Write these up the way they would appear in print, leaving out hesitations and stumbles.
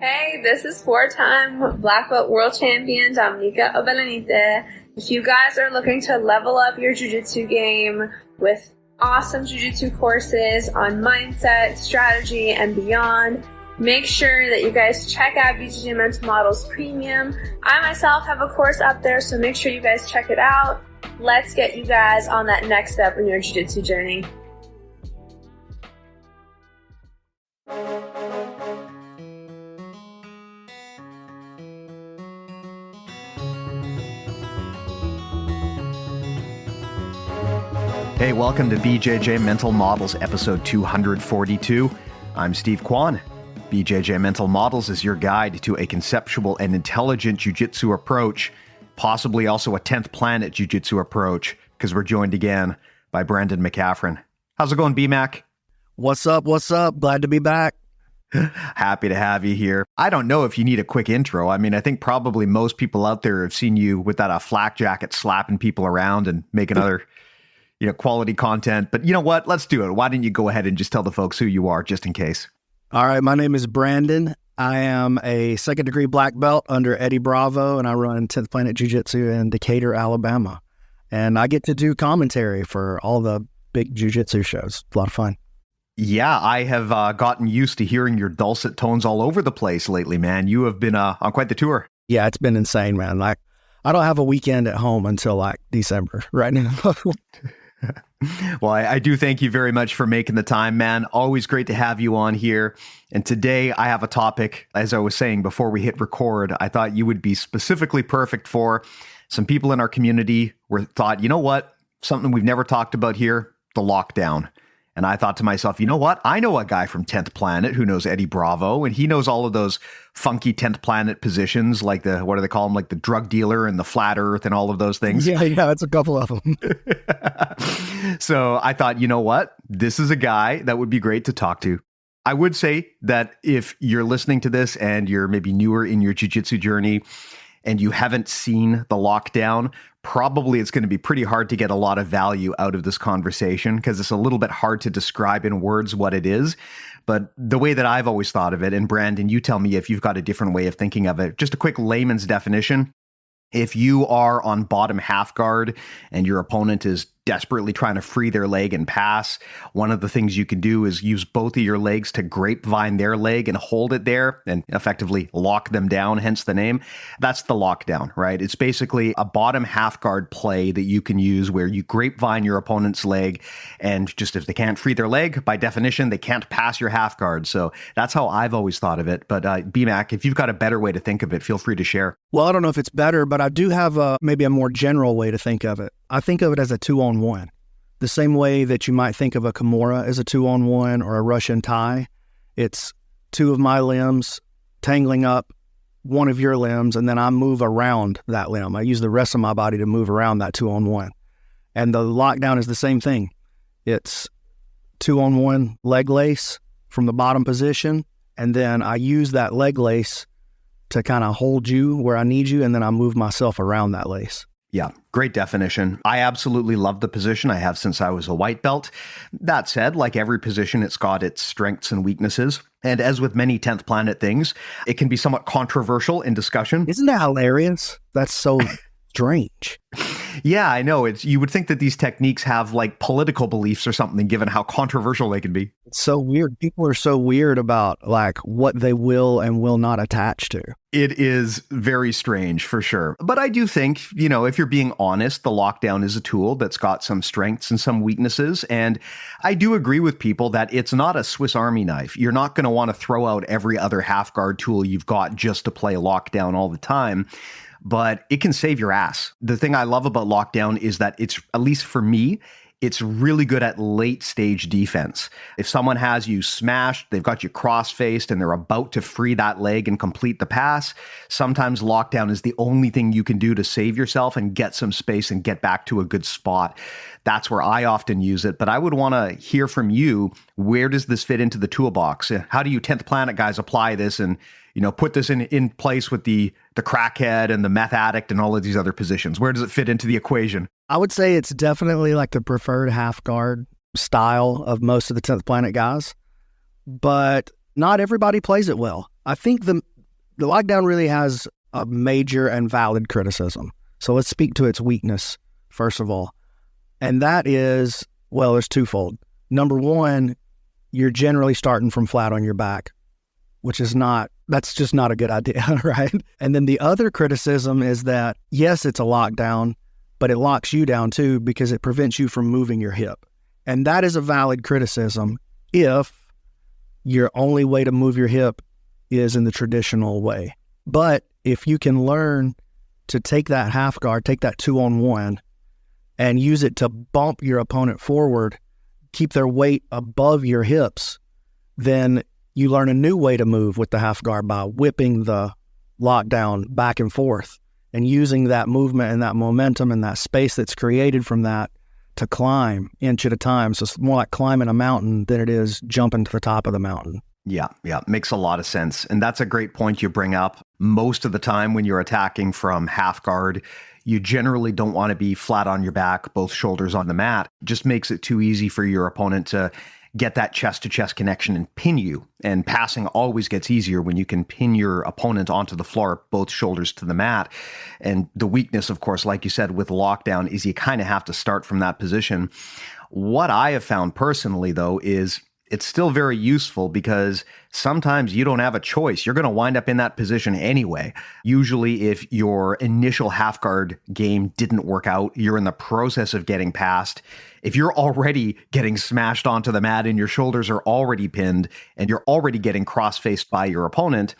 Hey, this is four-time Black Belt World Champion Dominica Obelenite. If you guys are looking to level up your jiu-jitsu game with awesome jiu-jitsu courses on mindset, strategy, and beyond, make sure that you guys check out BJJ Mental Models Premium. I myself have a course up there, so make sure you guys check it out. Let's get you guys on that next step in your jiu-jitsu journey. Hey, welcome to BJJ Mental Models, episode 242. I'm Steve Kwan. BJJ Mental Models is your guide to a conceptual and intelligent jiu-jitsu approach, possibly also a 10th planet jiu-jitsu approach, because we're joined again by Brandon Mccaghren. How's it going, BMAC? What's up? What's up? Glad to be back. Happy to have you here. I don't know if you need a quick intro. I mean, I think probably most people out there have seen you with that flak jacket slapping people around and making other quality content. But you know what? Let's do it. Why don't you go ahead and just tell the folks who you are, just in case? All right. My name is Brandon. I am a second degree black belt under Eddie Bravo, and I run 10th Planet Jiu-Jitsu in Decatur, Alabama. And I get to do commentary for all the big jiu-jitsu shows. It's a lot of fun. Yeah, I have gotten used to hearing your dulcet tones all over the place lately, man. You have been on quite the tour. Yeah, it's been insane, man. Like, I don't have a weekend at home until like December right now. Well, I do thank you very much for making the time, man. Always great to have you on here. And today I have a topic, as I was saying before we hit record, I thought you would be specifically perfect for. Some people in our community thought, you know what? Something we've never talked about here, the lockdown. And I thought to myself, you know what? I know a guy from 10th Planet who knows Eddie Bravo, and he knows all of those funky 10th Planet positions, like what do they call them? Like the drug dealer and the flat earth and all of those things. Yeah, it's a couple of them. So I thought, you know what? This is a guy that would be great to talk to. I would say that if you're listening to this and you're maybe newer in your jiu-jitsu journey and you haven't seen the lockdown, probably it's going to be pretty hard to get a lot of value out of this conversation because it's a little bit hard to describe in words what it is. But the way that I've always thought of it, and Brandon, you tell me if you've got a different way of thinking of it, just a quick layman's definition. If you are on bottom half guard and your opponent is desperately trying to free their leg and pass, one of the things you can do is use both of your legs to grapevine their leg and hold it there and effectively lock them down, hence the name. That's the lockdown, right? It's basically a bottom half guard play that you can use where you grapevine your opponent's leg, and just if they can't free their leg, by definition, they can't pass your half guard. So that's how I've always thought of it. But BMAC, if you've got a better way to think of it, feel free to share. Well, I don't know if it's better, but I do have maybe a more general way to think of it. I think of it as a 2-on-1. The same way that you might think of a Kimura as a 2-on-1 or a Russian tie. It's two of my limbs tangling up one of your limbs, and then I move around that limb. I use the rest of my body to move around that 2-on-1. And the lockdown is the same thing. It's 2-on-1 leg lace from the bottom position, and then I use that leg lace to kind of hold you where I need you, and then I move myself around that lace. Yeah, great definition. I absolutely love the position. I have since I was a white belt. That said, like every position, it's got its strengths and weaknesses. And as with many 10th Planet things, it can be somewhat controversial in discussion. Isn't that hilarious? That's so strange. Yeah, I know. You would think that these techniques have like political beliefs or something, given how controversial they can be. It's so weird. People are so weird about like what they will and will not attach to. It is very strange for sure. But I do think, if you're being honest, the lockdown is a tool that's got some strengths and some weaknesses. And I do agree with people that it's not a Swiss Army knife. You're not going to want to throw out every other half guard tool you've got just to play lockdown all the time. But it can save your ass. The thing I love about lockdown is that it's, at least for me, it's really good at late stage defense. If someone has you smashed, they've got you cross-faced, and they're about to free that leg and complete the pass, sometimes lockdown is the only thing you can do to save yourself and get some space and get back to a good spot. That's where I often use it. But I would want to hear from you, where does this fit into the toolbox? How do you 10th Planet guys apply this and put this in place with the crackhead and the meth addict and all of these other positions? Where does it fit into the equation? I would say it's definitely like the preferred half guard style of most of the 10th Planet guys, but not everybody plays it well. I think the lockdown really has a major and valid criticism. So let's speak to its weakness, first of all. And that is, well, it's twofold. Number one, you're generally starting from flat on your back, that's just not a good idea, right? And then the other criticism is that, yes, it's a lockdown, but it locks you down too because it prevents you from moving your hip. And that is a valid criticism if your only way to move your hip is in the traditional way. But if you can learn to take that half guard, take that 2-on-1, and use it to bump your opponent forward, keep their weight above your hips, then you learn a new way to move with the half guard by whipping the lockdown back and forth and using that movement and that momentum and that space that's created from that to climb inch at a time. So it's more like climbing a mountain than it is jumping to the top of the mountain. Yeah, makes a lot of sense. And that's a great point you bring up. Most of the time when you're attacking from half guard, you generally don't want to be flat on your back, both shoulders on the mat. It just makes it too easy for your opponent to get that chest-to-chest connection and pin you. And passing always gets easier when you can pin your opponent onto the floor, both shoulders to the mat. And the weakness, of course, like you said, with lockdown is you kind of have to start from that position. What I have found personally, though, is it's still very useful because sometimes you don't have a choice. You're going to wind up in that position anyway. Usually if your initial half guard game didn't work out, you're in the process of getting past. If you're already getting smashed onto the mat and your shoulders are already pinned and you're already getting cross-faced by your opponent,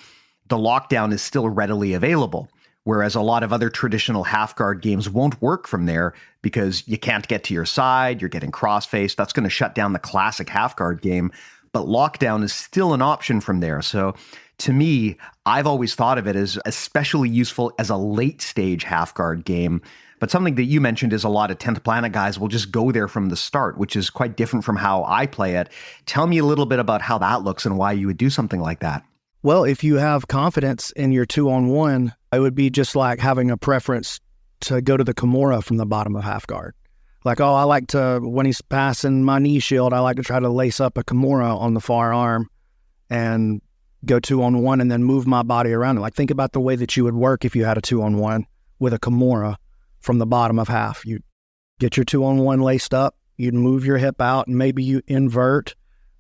the lockdown is still readily available. Whereas a lot of other traditional half guard games won't work from there because you can't get to your side, you're getting cross-faced. That's going to shut down the classic half guard game. But lockdown is still an option from there. So to me, I've always thought of it as especially useful as a late stage half guard game. But something that you mentioned is a lot of 10th Planet guys will just go there from the start, which is quite different from how I play it. Tell me a little bit about how that looks and why you would do something like that. Well, if you have confidence in your 2-on-1, it would be just like having a preference to go to the Kimura from the bottom of half guard. Like, I like to, when he's passing my knee shield, I like to try to lace up a Kimura on the far arm and go 2-on-1 and then move my body around it. Like, think about the way that you would work if you had a 2-on-1 with a Kimura from the bottom of half. You get your 2-on-1 laced up, you'd move your hip out, and maybe you invert.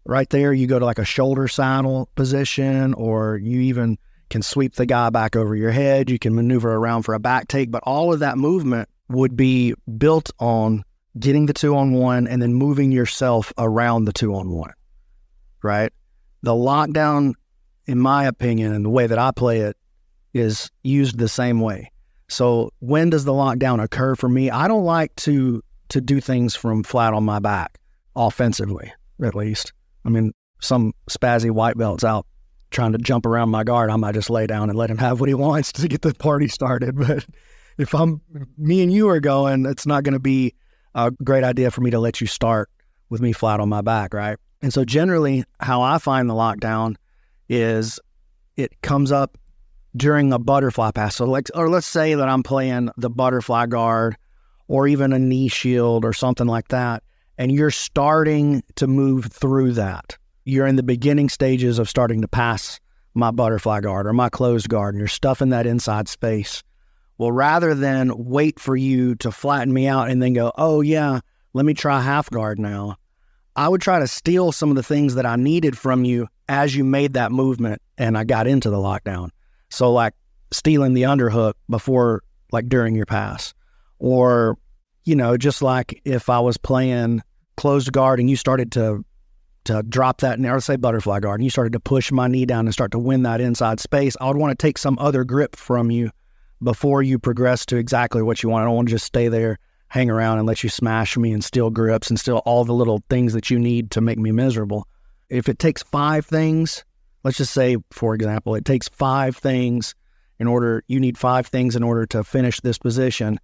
Right there, you go to like a shoulder saddle position, or you even can sweep the guy back over your head. You can maneuver around for a back take, but all of that movement would be built on getting the 2-on-1 and then moving yourself around the 2-on-1, right? The lockdown, in my opinion, and the way that I play it, is used the same way. So when does the lockdown occur for me? I don't like to do things from flat on my back, offensively, at least. I mean, some spazzy white belt's out trying to jump around my guard. I might just lay down and let him have what he wants to get the party started. But if me and you are going, it's not going to be a great idea for me to let you start with me flat on my back, right? And so generally how I find the lockdown is it comes up during a butterfly pass. So let's say that I'm playing the butterfly guard or even a knee shield or something like that, and you're starting to move through that. You're in the beginning stages of starting to pass my butterfly guard or my closed guard, and you're stuffing that inside space. Well, rather than wait for you to flatten me out and then go, oh yeah, let me try half guard now, I would try to steal some of the things that I needed from you as you made that movement and I got into the lockdown. So like stealing the underhook before, like during your pass, or, just like if I was playing closed guard and you started to drop that, or say butterfly guard, and you started to push my knee down and start to win that inside space, I would want to take some other grip from you before you progress to exactly what you want. I don't want to just stay there, hang around and let you smash me and steal grips and steal all the little things that you need to make me miserable. If it takes 5 things, let's just say, for example, it takes 5 things you need 5 things in order to finish this position,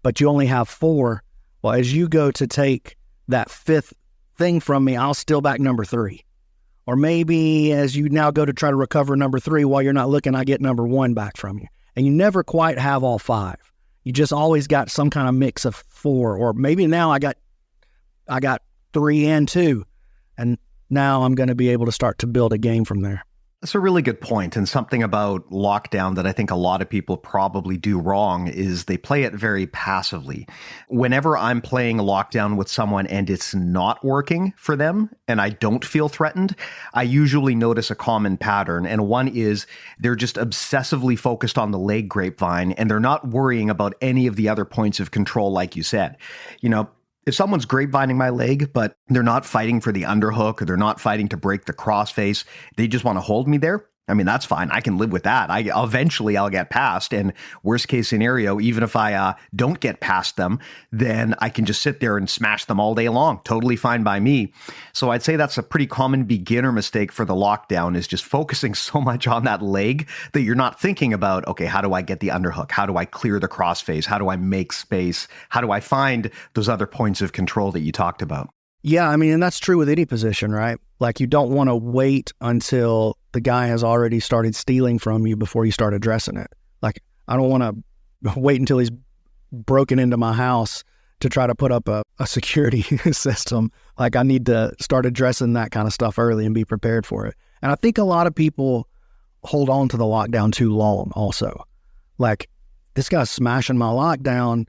but you only have 4. Well, as you go to take that 5th thing from me, I'll steal back number 3. Or maybe as you now go to try to recover number 3 while you're not looking, I get number 1 back from you. And you never quite have all 5. You just always got some kind of mix of 4, or maybe now I got 3 and 2, and now I'm going to be able to start to build a game from there. That's a really good point. And something about lockdown that I think a lot of people probably do wrong is they play it very passively. Whenever I'm playing lockdown with someone and it's not working for them and I don't feel threatened, I usually notice a common pattern. And one is they're just obsessively focused on the leg grapevine and they're not worrying about any of the other points of control, like you said. If someone's grapevining my leg, but they're not fighting for the underhook or they're not fighting to break the crossface, they just want to hold me there. I mean, that's fine. I can live with that. Eventually I'll get past. And worst case scenario, even if I don't get past them, then I can just sit there and smash them all day long. Totally fine by me. So I'd say that's a pretty common beginner mistake for the lockdown, is just focusing so much on that leg that you're not thinking about, okay, how do I get the underhook? How do I clear the crossface? How do I make space? How do I find those other points of control that you talked about? Yeah, I mean, and that's true with any position, right? Like, you don't want to wait until the guy has already started stealing from you before you start addressing it. Like, I don't want to wait until he's broken into my house to try to put up a security system. Like, I need to start addressing that kind of stuff early and be prepared for it. And I think a lot of people hold on to the lockdown too long also. Like, this guy's smashing my lockdown.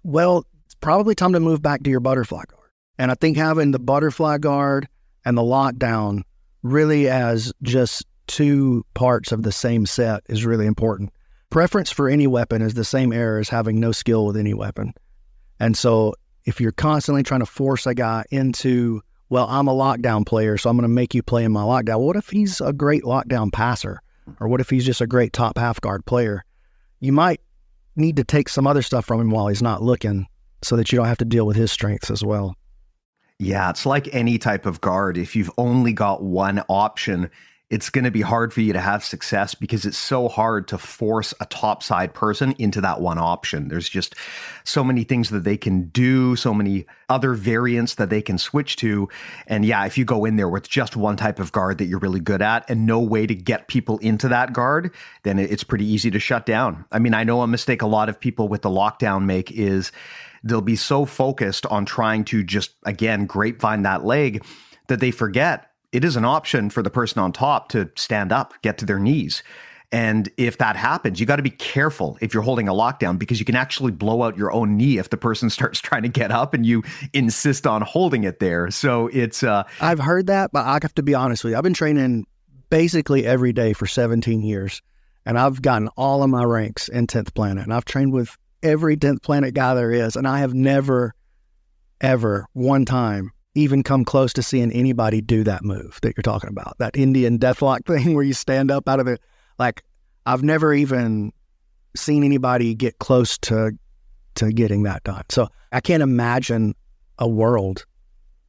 Well, it's probably time to move back to your butterfly guard. And I think having the butterfly guard and the lockdown really as just two parts of the same set is really important. Preference for any weapon is the same error as having no skill with any weapon. And so if you're constantly trying to force a guy into, well, I'm a lockdown player, so I'm going to make you play in my lockdown. Well, what if he's a great lockdown passer? Or what if he's just a great top half guard player? You might need to take some other stuff from him while he's not looking so that you don't have to deal with his strengths as well. Yeah, it's like any type of guard. If you've only got one option, it's going to be hard for you to have success because it's so hard to force a topside person into that one option. There's just so many things that they can do, so many other variants that they can switch to. And yeah, if you go in there with just one type of guard that you're really good at and no way to get people into that guard, then it's pretty easy to shut down. I mean, I know a mistake a lot of people with the lockdown make is they'll be so focused on trying to just, again, grapevine that leg that they forget it is an option for the person on top to stand up, get to their knees. And if that happens, you got to be careful if you're holding a lockdown because you can actually blow out your own knee if the person starts trying to get up and you insist on holding it there. So it's... I've heard that, but I have to be honest with you. I've been training basically every day for 17 years, and I've gotten all of my ranks in 10th Planet, and I've trained with every 10th Planet guy there is, and I have never, ever, one time, even come close to seeing anybody do that move that you're talking about, that Indian deathlock thing where you stand up out of it. Like, I've never even seen anybody get close to getting that done. So I can't imagine a world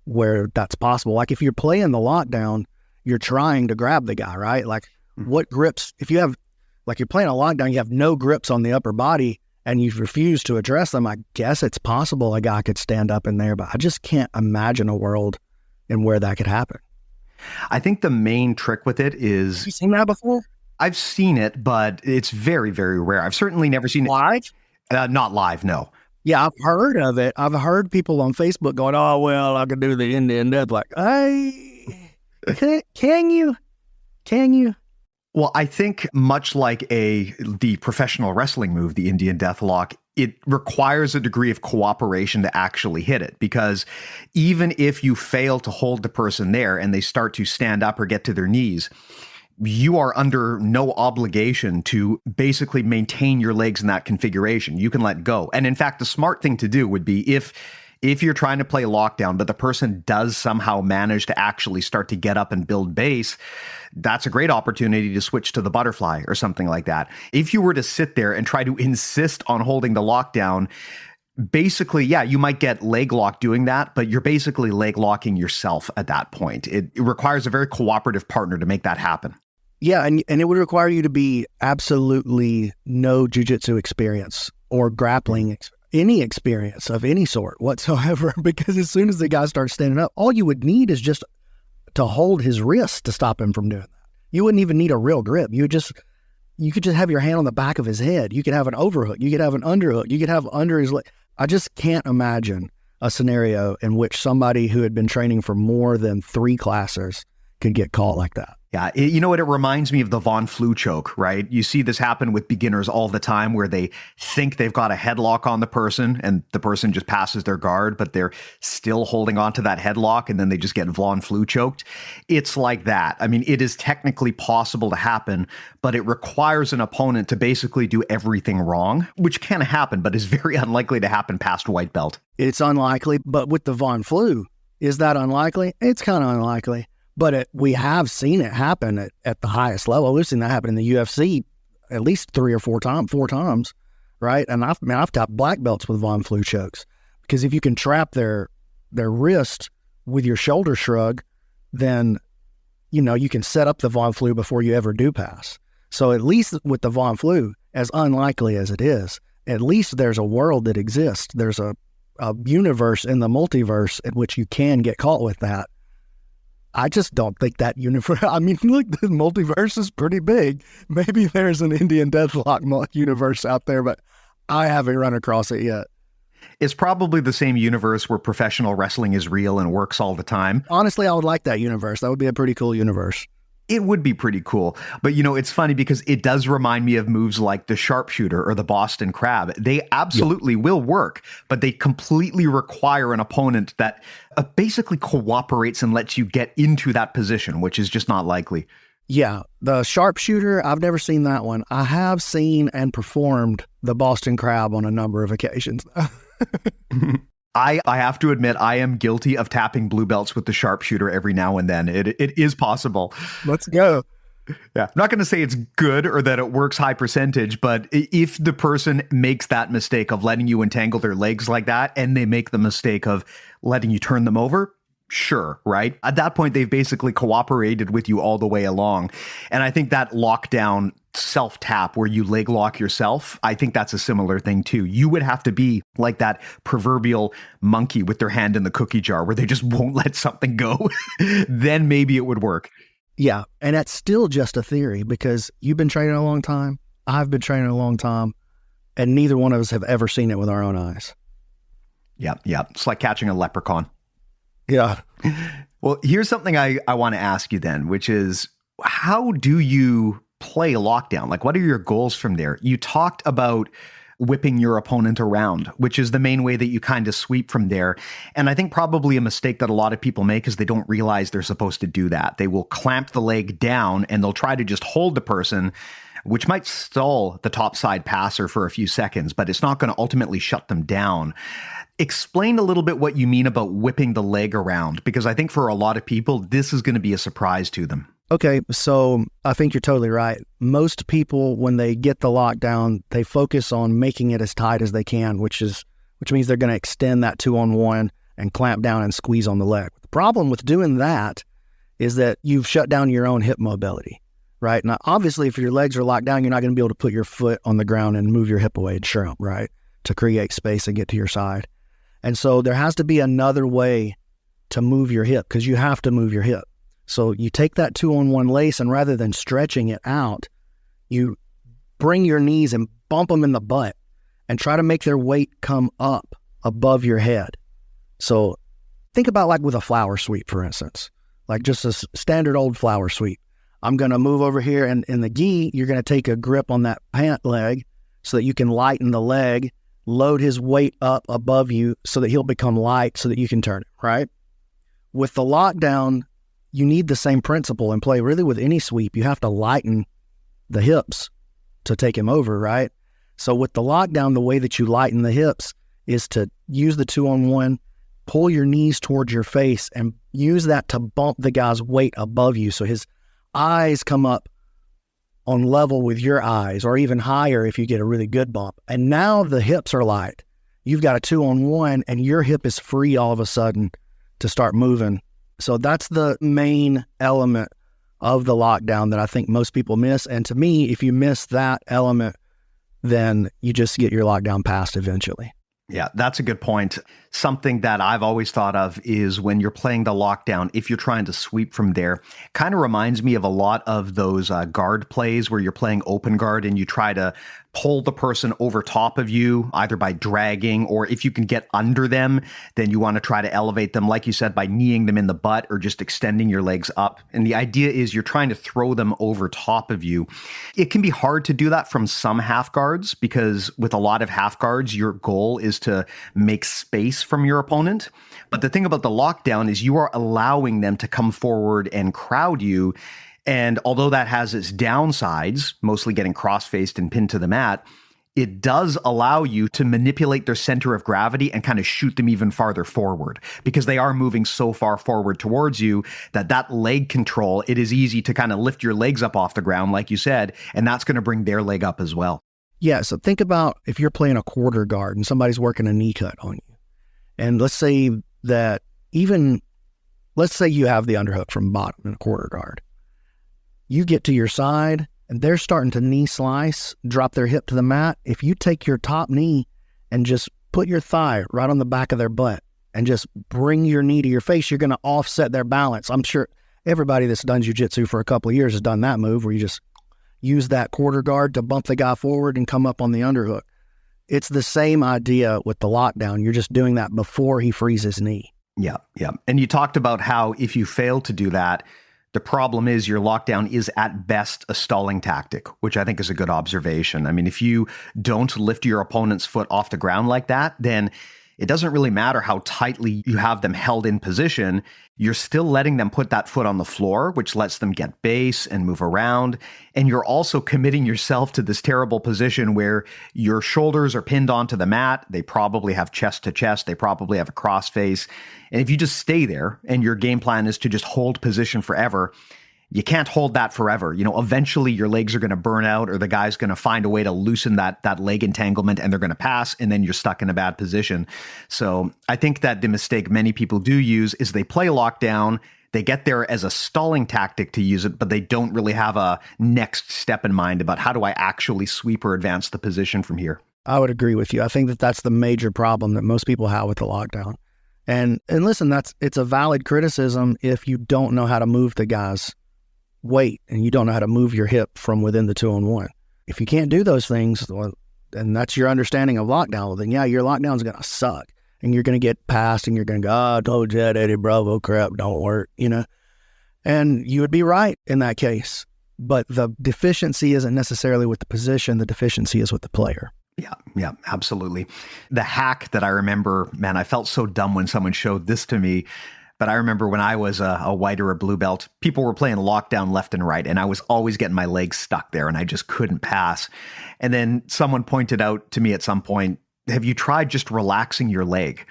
where that's possible. Like, if you're playing the lockdown, you're trying to grab the guy, right? Like, what grips, if you have, like, you're playing a lockdown, you have no grips on the upper body and you've refused to address them, I guess it's possible a guy could stand up in there, but I just can't imagine a world in where that could happen. I think the main trick with it is... Have you seen that before? I've seen it, but it's very, very rare. I've certainly never seen it. Live? Not live, no. Yeah, I've heard of it. I've heard people on Facebook going, oh, well, I could do the Indian death. Like, hey, can you? Well, I think much like the professional wrestling move, the Indian Deathlock, it requires a degree of cooperation to actually hit it, because even if you fail to hold the person there and they start to stand up or get to their knees, you are under no obligation to basically maintain your legs in that configuration. You can let go. And in fact, the smart thing to do would be if you're trying to play lockdown, but the person does somehow manage to actually start to get up and build base, that's a great opportunity to switch to the butterfly or something like that. If you were to sit there and try to insist on holding the lockdown, basically, yeah, you might get leg lock doing that, but you're basically leg locking yourself at that point. It requires a very cooperative partner to make that happen. Yeah, and it would require you to be absolutely no jiu-jitsu experience or grappling any experience of any sort whatsoever, because as soon as the guy starts standing up, all you would need is just to hold his wrist to stop him from doing that. You wouldn't even need a real grip. You could just have your hand on the back of his head. You could have an overhook. You could have an underhook. You could have under his leg. I just can't imagine a scenario in which somebody who had been training for more than 3 classes could get caught like that. Yeah, you know what? It reminds me of the Von Flu choke, right? You see this happen with beginners all the time where they think they've got a headlock on the person and the person just passes their guard, but they're still holding on to that headlock and then they just get Von Flu choked. It's like that. I mean, it is technically possible to happen, but it requires an opponent to basically do everything wrong, which can happen, but is very unlikely to happen past white belt. It's unlikely, but with the Von Flu, is that unlikely? It's kind of unlikely. But we have seen it happen at the highest level. We've seen that happen in the UFC at least 3 or 4 times, right? And I've tapped black belts with Von Flu chokes because if you can trap their wrist with your shoulder shrug, then you can set up the Von Flu before you ever do pass. So at least with the Von Flu, as unlikely as it is, at least there's a world that exists. There's a universe in the multiverse in which you can get caught with that. I just don't think that universe, I mean, look, the multiverse is pretty big. Maybe there's an Indian Deathlock universe out there, but I haven't run across it yet. It's probably the same universe where professional wrestling is real and works all the time. Honestly, I would like that universe. That would be a pretty cool universe. It would be pretty cool. But, it's funny because it does remind me of moves like the sharpshooter or the Boston Crab. They absolutely will work, but they completely require an opponent that basically cooperates and lets you get into that position, which is just not likely. Yeah, the sharpshooter, I've never seen that one. I have seen and performed the Boston Crab on a number of occasions. I have to admit, I am guilty of tapping blue belts with the sharpshooter every now and then. It is possible. Let's go. Yeah. I'm not going to say it's good or that it works high percentage, but if the person makes that mistake of letting you entangle their legs like that, and they make the mistake of letting you turn them over, sure, right? At that point, they've basically cooperated with you all the way along. And I think that lockdown self-tap where you leg lock yourself, I think that's a similar thing too. You would have to be like that proverbial monkey with their hand in the cookie jar where they just won't let something go. Then maybe it would work. Yeah, and that's still just a theory because you've been training a long time, I've been training a long time, and neither one of us have ever seen it with our own eyes. Yeah. It's like catching a leprechaun. Yeah. Well, here's something I want to ask you then, which is how do you play lockdown? Like, what are your goals from there? You talked about whipping your opponent around, which is the main way that you kind of sweep from there. And I think probably a mistake that a lot of people make is they don't realize they're supposed to do that. They will clamp the leg down and they'll try to just hold the person, which might stall the topside passer for a few seconds, but it's not going to ultimately shut them down. Explain a little bit what you mean about whipping the leg around, because I think for a lot of people, this is going to be a surprise to them. Okay, so I think you're totally right. Most people, when they get the lockdown, they focus on making it as tight as they can, which means they're going to extend that 2-on-1 and clamp down and squeeze on the leg. The problem with doing that is that you've shut down your own hip mobility, right? Now, obviously, if your legs are locked down, you're not going to be able to put your foot on the ground and move your hip away and shrimp, right? To create space and get to your side. And so there has to be another way to move your hip because you have to move your hip. So you take that 2-on-1 lace and rather than stretching it out, you bring your knees and bump them in the butt and try to make their weight come up above your head. So think about like with a flower sweep, for instance, like just a standard old flower sweep. I'm going to move over here and in the gi, you're going to take a grip on that pant leg so that you can lighten the leg, load his weight up above you so that he'll become light so that you can turn it, right? With the lockdown, you need the same principle in play. Really, with any sweep, you have to lighten the hips to take him over, right? So with the lockdown, the way that you lighten the hips is to use the 2-on-1, pull your knees towards your face, and use that to bump the guy's weight above you so his eyes come up on level with your eyes, or even higher if you get a really good bump. And now the hips are light. You've got a 2-on-1, and your hip is free all of a sudden to start moving. So that's the main element of the lockdown that I think most people miss. And to me, if you miss that element, then you just get your lockdown passed eventually. Yeah, that's a good point. something that I've always thought of is when you're playing the lockdown, if you're trying to sweep from there, kind of reminds me of a lot of those guard plays where you're playing open guard and you try to pull the person over top of you, either by dragging, or if you can get under them, then you want to try to elevate them, like you said, by kneeing them in the butt or just extending your legs up. And the idea is you're trying to throw them over top of you. It can be hard to do that from some half guards because with a lot of half guards, your goal is to make space from your opponent. But the thing about the lockdown is you are allowing them to come forward and crowd you. And although that has its downsides, mostly getting cross-faced and pinned to the mat, it does allow you to manipulate their center of gravity and kind of shoot them even farther forward because they are moving so far forward towards you that leg control, it is easy to kind of lift your legs up off the ground, like you said, and that's going to bring their leg up as well. Yeah, so think about if you're playing a quarter guard and somebody's working a knee cut on you. And let's say you have the underhook from bottom in a quarter guard. You get to your side and they're starting to knee slice, drop their hip to the mat. If you take your top knee and just put your thigh right on the back of their butt and just bring your knee to your face, you're going to offset their balance. I'm sure everybody that's done jiu-jitsu for a couple of years has done that move where you just use that quarter guard to bump the guy forward and come up on the underhook. It's the same idea with the lockdown. You're just doing that before he frees his knee. Yeah. And you talked about how if you fail to do that, the problem is your lockdown is at best a stalling tactic, which I think is a good observation. I mean, if you don't lift your opponent's foot off the ground like that, then it doesn't really matter how tightly you have them held in position. You're still letting them put that foot on the floor, which lets them get base and move around. And you're also committing yourself to this terrible position where your shoulders are pinned onto the mat. They probably have chest to chest. They probably have a cross face. And if you just stay there and your game plan is to just hold position forever, you can't hold that forever. Eventually your legs are going to burn out or the guy's going to find a way to loosen that leg entanglement and they're going to pass and then you're stuck in a bad position. So I think that the mistake many people do use is they play lockdown, they get there as a stalling tactic to use it, but they don't really have a next step in mind about how do I actually sweep or advance the position from here. I would agree with you. I think that that's the major problem that most people have with the lockdown. And listen, it's a valid criticism if you don't know how to move the guy's weight and you don't know how to move your hip from within the 2-on-1. If you can't do those things, well, and that's your understanding of lockdown, well, then yeah, your lockdown is going to suck and you're going to get passed and you're going to go, I told you that Eddie Bravo crap don't work, and you would be right in that case. But the deficiency isn't necessarily with the position. The deficiency is with the player. Yeah, absolutely. The hack that I remember, man, I felt so dumb when someone showed this to me. But I remember when I was a white or a blue belt, people were playing lockdown left and right, and I was always getting my legs stuck there, and I just couldn't pass. And then someone pointed out to me at some point, have you tried just relaxing your leg?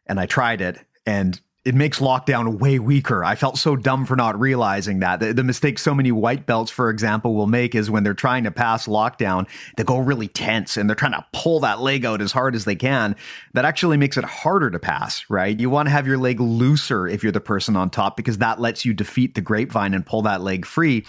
And I tried it, and it makes lockdown way weaker. I felt so dumb for not realizing that. The mistake so many white belts, for example, will make is when they're trying to pass lockdown, they go really tense and they're trying to pull that leg out as hard as they can. That actually makes it harder to pass, right? You want to have your leg looser if you're the person on top because that lets you defeat the grapevine and pull that leg free.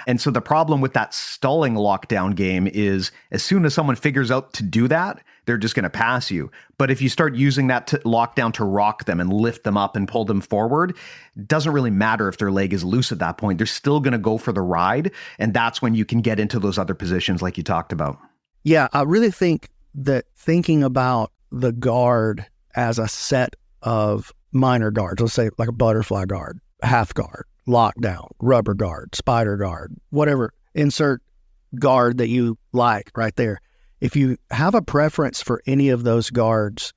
And so the problem with that stalling lockdown game is as soon as someone figures out to do that, they're just going to pass you. But if you start using that lockdown to rock them and lift them up and pull them forward, it doesn't really matter if their leg is loose at that point. They're still going to go for the ride. And that's when you can get into those other positions like you talked about. Yeah, I really think that thinking about the guard as a set of minor guards, let's say like a butterfly guard, half guard, lockdown, rubber guard, spider guard, whatever, insert guard that you like right there. If you have a preference for any of those guards,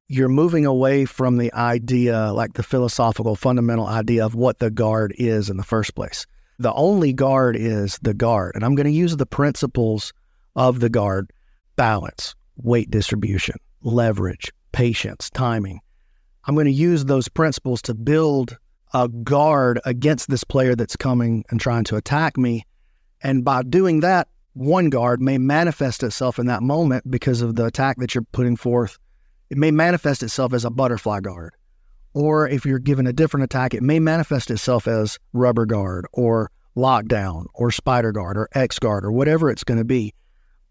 you're moving away from the idea, like the philosophical fundamental idea of what the guard is in the first place. The only guard is the guard. And I'm going to use the principles of the guard: balance, weight distribution, leverage, patience, timing. I'm going to use those principles to build a guard against this player that's coming and trying to attack me. And by doing that, one guard may manifest itself in that moment because of the attack that you're putting forth. It may manifest itself as a butterfly guard. Or if you're given a different attack, it may manifest itself as rubber guard or lockdown or spider guard or X guard or whatever it's going to be.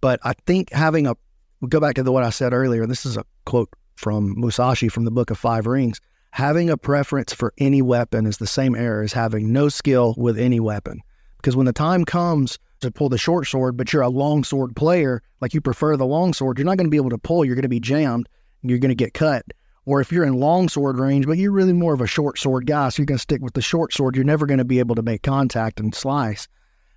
But I think having we'll go back to what I said earlier, this is a quote from Musashi from the Book of Five Rings. Having a preference for any weapon is the same error as having no skill with any weapon. Because when the time comes to pull the short sword, but you're a long sword player, like you prefer the long sword, you're not going to be able to pull. You're going to be jammed and you're going to get cut. Or if you're in long sword range, but you're really more of a short sword guy, so you're going to stick with the short sword, you're never going to be able to make contact and slice.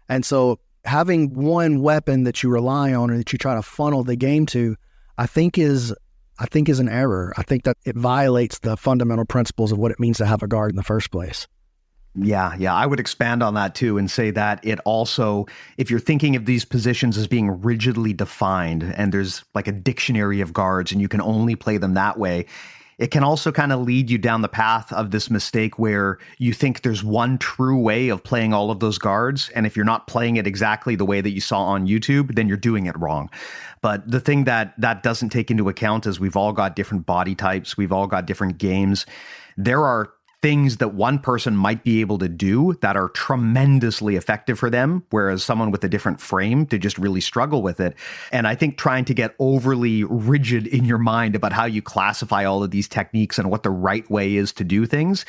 And so having one weapon that you rely on or that you try to funnel the game to, I think is an error. I think that it violates the fundamental principles of what it means to have a guard in the first place. Yeah, I would expand on that too and say that it also, if you're thinking of these positions as being rigidly defined and there's like a dictionary of guards and you can only play them that way, it can also kind of lead you down the path of this mistake where you think there's one true way of playing all of those guards. And if you're not playing it exactly the way that you saw on YouTube, then you're doing it wrong. But the thing that doesn't take into account is we've all got different body types. We've all got different games. There are things that one person might be able to do that are tremendously effective for them, whereas someone with a different frame, they just really struggle with it. And I think trying to get overly rigid in your mind about how you classify all of these techniques and what the right way is to do things,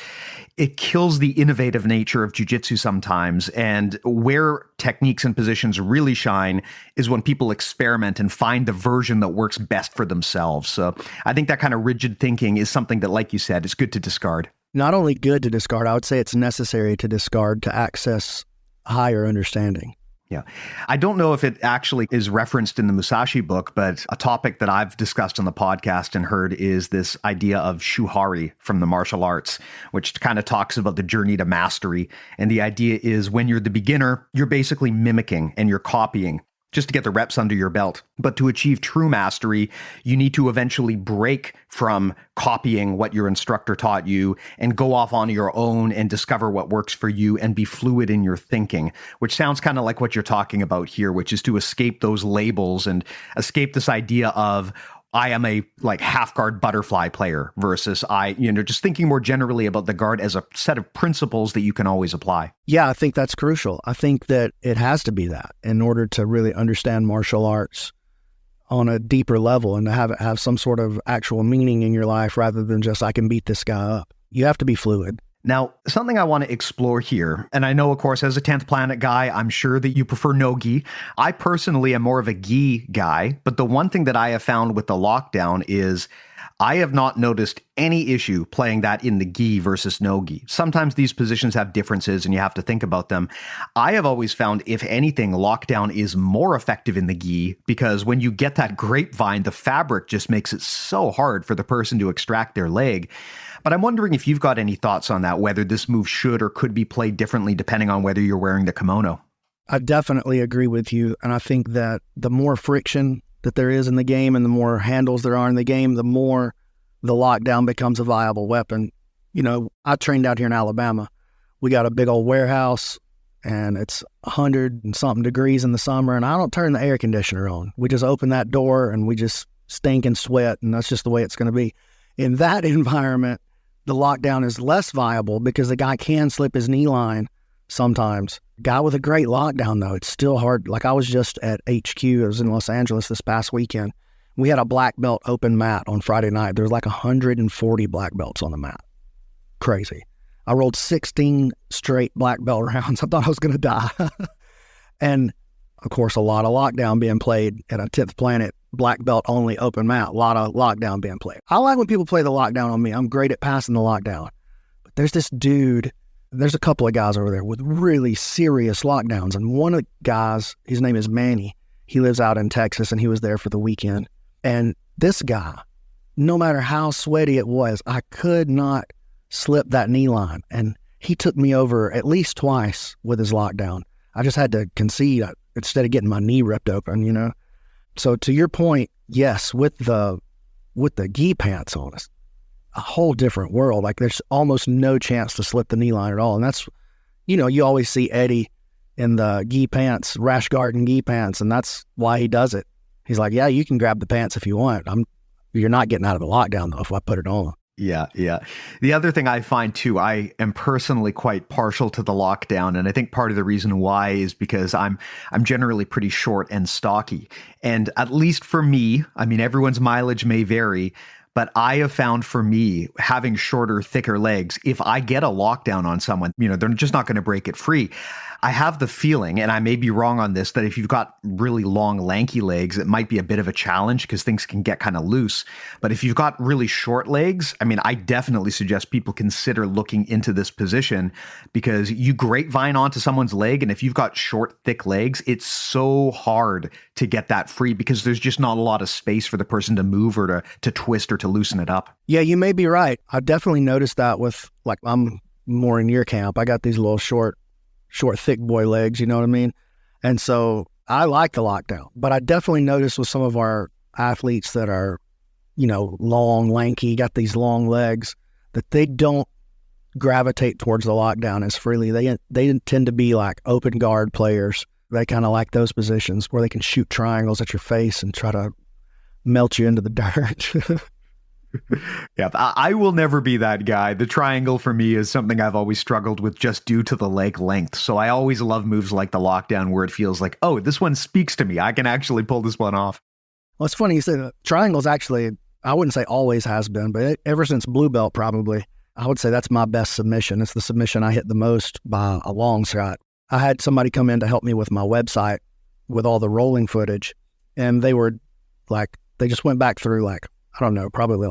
it kills the innovative nature of jiu-jitsu sometimes. And where techniques and positions really shine is when people experiment and find the version that works best for themselves. So I think that kind of rigid thinking is something that, like you said, is good to discard. Not only good to discard, I would say it's necessary to discard to access higher understanding. Yeah. I don't know if it actually is referenced in the Musashi book, but a topic that I've discussed on the podcast and heard is this idea of Shuhari from the martial arts, which kind of talks about the journey to mastery. And the idea is when you're the beginner, you're basically mimicking and you're copying just to get the reps under your belt. But to achieve true mastery, you need to eventually break from copying what your instructor taught you and go off on your own and discover what works for you and be fluid in your thinking, which sounds kind of like what you're talking about here, which is to escape those labels and escape this idea of, I am a like half guard butterfly player versus just thinking more generally about the guard as a set of principles that you can always apply. Yeah, I think that's crucial. I think that it has to be that in order to really understand martial arts on a deeper level and to have it have some sort of actual meaning in your life rather than just, I can beat this guy up. You have to be fluid. Now, something I want to explore here, and I know, of course, as a 10th Planet guy, I'm sure that you prefer no gi. I personally am more of a gi guy, but the one thing that I have found with the lockdown is I have not noticed any issue playing that in the gi versus no gi. Sometimes these positions have differences and you have to think about them. I have always found, if anything, lockdown is more effective in the gi because when you get that grapevine, the fabric just makes it so hard for the person to extract their leg. But I'm wondering if you've got any thoughts on that, whether this move should or could be played differently depending on whether you're wearing the kimono. I definitely agree with you. And I think that the more friction that there is in the game and the more handles there are in the game, the more the lockdown becomes a viable weapon. You know, I trained out here in Alabama. We got a big old warehouse and it's 100 and something degrees in the summer and I don't turn the air conditioner on. We just open that door and we just stink and sweat and that's just the way it's going to be. In that environment, the lockdown is less viable because the guy can slip his knee line sometimes. Guy with a great lockdown, though, it's still hard. Like I was just at HQ, I was in Los Angeles this past weekend. We had a black belt open mat on Friday night. There was like 140 black belts on the mat. Crazy. I rolled 16 straight black belt rounds. I thought I was going to die. And of course, a lot of lockdown being played at a 10th Planet black belt only open mat. A lot of lockdown being played. I like when people play the lockdown on me. I'm great at passing the lockdown. But there's this dude, there's a couple of guys over there with really serious lockdowns. And one of the guys, his name is Manny. He lives out in Texas and he was there for the weekend. And this guy, no matter how sweaty it was, I could not slip that knee line. And he took me over at least twice with his lockdown. I just had to concede instead of getting my knee ripped open, you know? So to your point, yes, with the gi pants on, it's a whole different world. Like there's almost no chance to slip the knee line at all. And that's, you know, you always see Eddie in the gi pants, rash guard and gi pants, and that's why he does it. He's like, yeah, you can grab the pants if you want. You're not getting out of the lockdown though if I put it on. Yeah. The other thing I find too, I am personally quite partial to the lockdown. And I think part of the reason why is because I'm generally pretty short and stocky. And at least for me, I mean, everyone's mileage may vary, But I have found for me, having shorter, thicker legs, if I get a lockdown on someone, they're just not going to break it free. I have the feeling, and I may be wrong on this, that if you've got really long, lanky legs, it might be a bit of a challenge because things can get kind of loose. But if you've got really short legs, I definitely suggest people consider looking into this position, because you grapevine onto someone's leg, and if you've got short, thick legs, it's so hard to get that free because there's just not a lot of space for the person to move or to twist or to loosen it up. Yeah, you may be right. I've definitely noticed that with, I'm more in your camp. I got these little short, thick boy legs, you know what I mean? And so I like the lockdown, but I definitely noticed with some of our athletes that are, long, lanky, got these long legs, that they don't gravitate towards the lockdown as freely. They tend to be like open guard players. They kind of like those positions where they can shoot triangles at your face and try to melt you into the dirt. Yeah, I will never be that guy. The triangle for me is something I've always struggled with just due to the leg length. So I always love moves like the lockdown where it feels like, oh, this one speaks to me. I can actually pull this one off. Well, it's funny you said triangles actually, I wouldn't say always has been, but ever since blue belt probably, I would say that's my best submission. It's the submission I hit the most by a long shot. I had somebody come in to help me with my website with all the rolling footage, and they just went back through I don't know, probably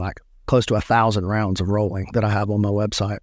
close to 1,000 rounds of rolling that I have on my website.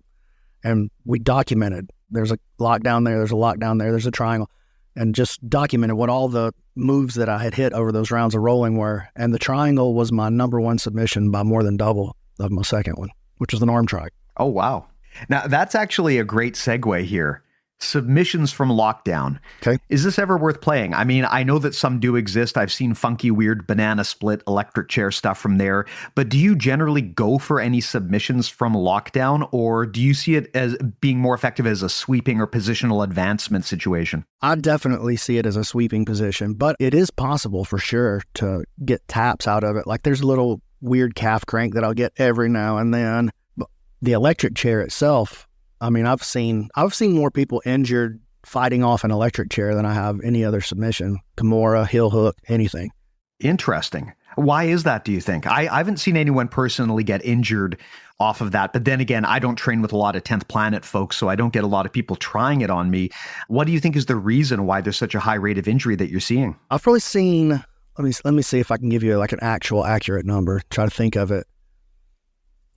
And we documented, there's a lockdown there, there's a lockdown there, there's a triangle, and just documented what all the moves that I had hit over those rounds of rolling were. And the triangle was my number one submission by more than double of my second one, which was an arm triangle. Oh, wow. Now, that's actually a great segue here. Submissions from lockdown. Okay. Is this ever worth playing? I know that some do exist. I've seen funky, weird banana split, electric chair stuff from there. But do you generally go for any submissions from lockdown, or do you see it as being more effective as a sweeping or positional advancement situation? I definitely see it as a sweeping position, but it is possible for sure to get taps out of it. There's a little weird calf crank that I'll get every now and then. But the electric chair itself, I've seen more people injured fighting off an electric chair than I have any other submission, Kimura, heel hook, anything. Interesting. Why is that, do you think? I haven't seen anyone personally get injured off of that. But then again, I don't train with a lot of 10th Planet folks, so I don't get a lot of people trying it on me. What do you think is the reason why there's such a high rate of injury that you're seeing? I've probably seen, let me see if I can give you an actual accurate number, try to think of it.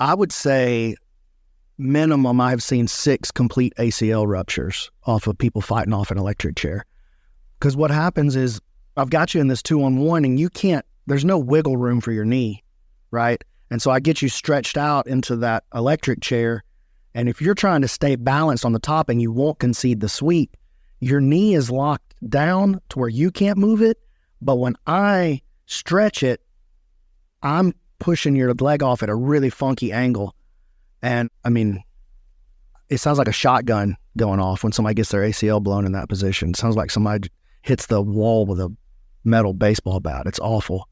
I would say minimum, I've seen 6 complete ACL ruptures off of people fighting off an electric chair. Because what happens is I've got you in this 2-on-1 and there's no wiggle room for your knee, right? And so I get you stretched out into that electric chair. And if you're trying to stay balanced on the top and you won't concede the sweep, your knee is locked down to where you can't move it. But when I stretch it, I'm pushing your leg off at a really funky angle. And it sounds like a shotgun going off when somebody gets their ACL blown in that position. It sounds like somebody hits the wall with a metal baseball bat. It's awful.